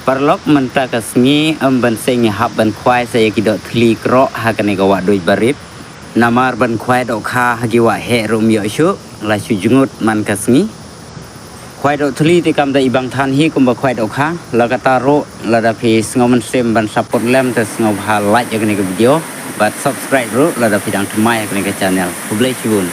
Parlok mentakasngi ban sengi hab ban kwai saya kidok tli kro hakane gawa doi barip namar ban kwai dok kha hagiwa he romio shu la shu jungut man kasngi kwai dok tli ti kam da ibang than hi kum ba kwai dok kha la kata ro la da phi sngo man sem ban support lem te sngo ha like yakane ke video but subscribe ro la da phi dang thmai yakane ke channel publish chun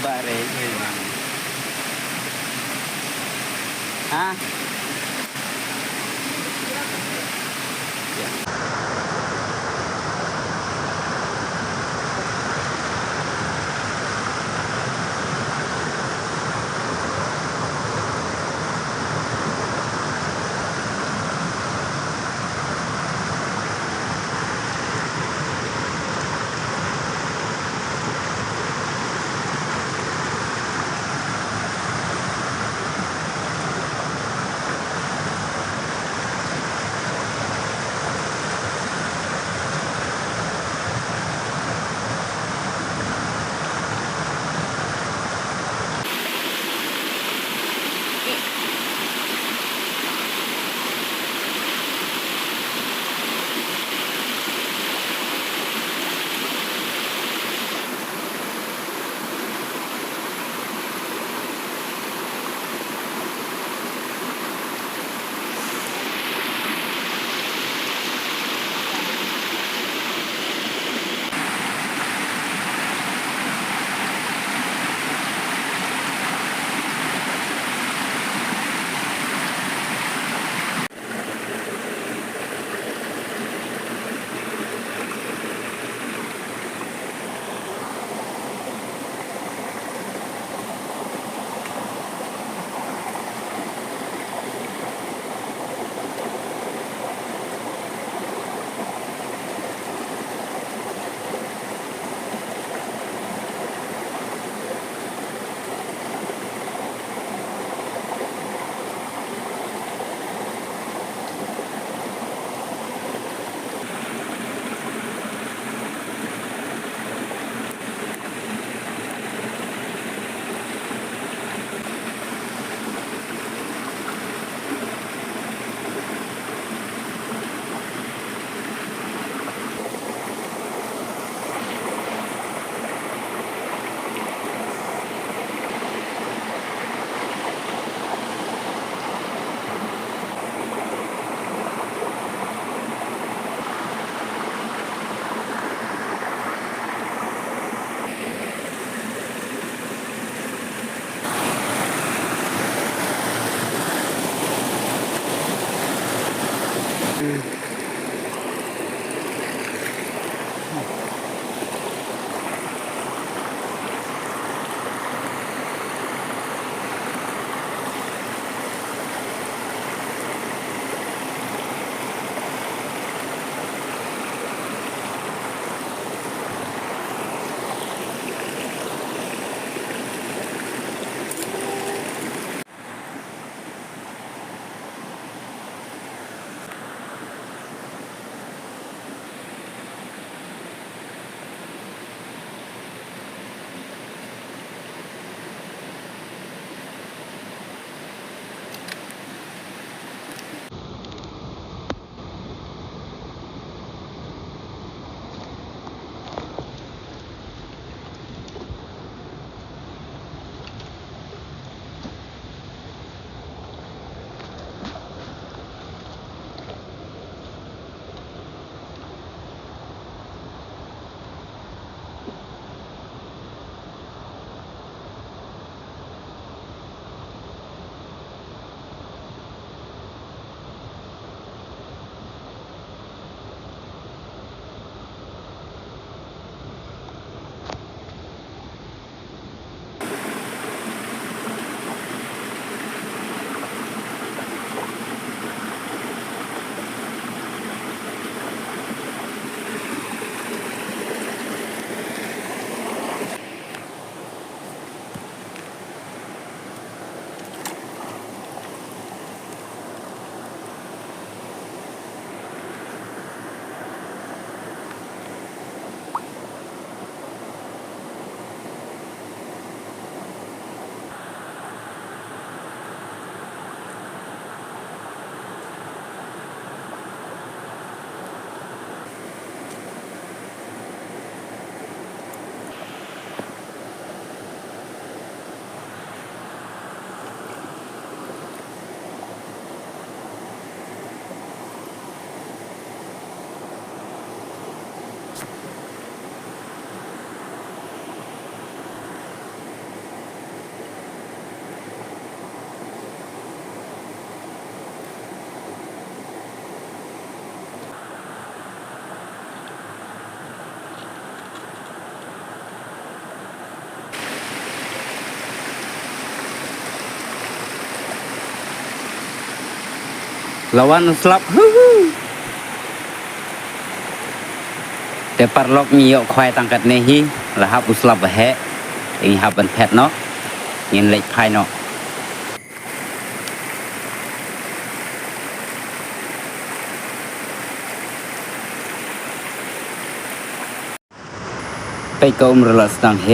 bare ha lawan slap te parlok mi yo khwai tangkat nehi la hap uslap he ing hap ban phet no ngin lek phai noไปกอมรลสตังเฮ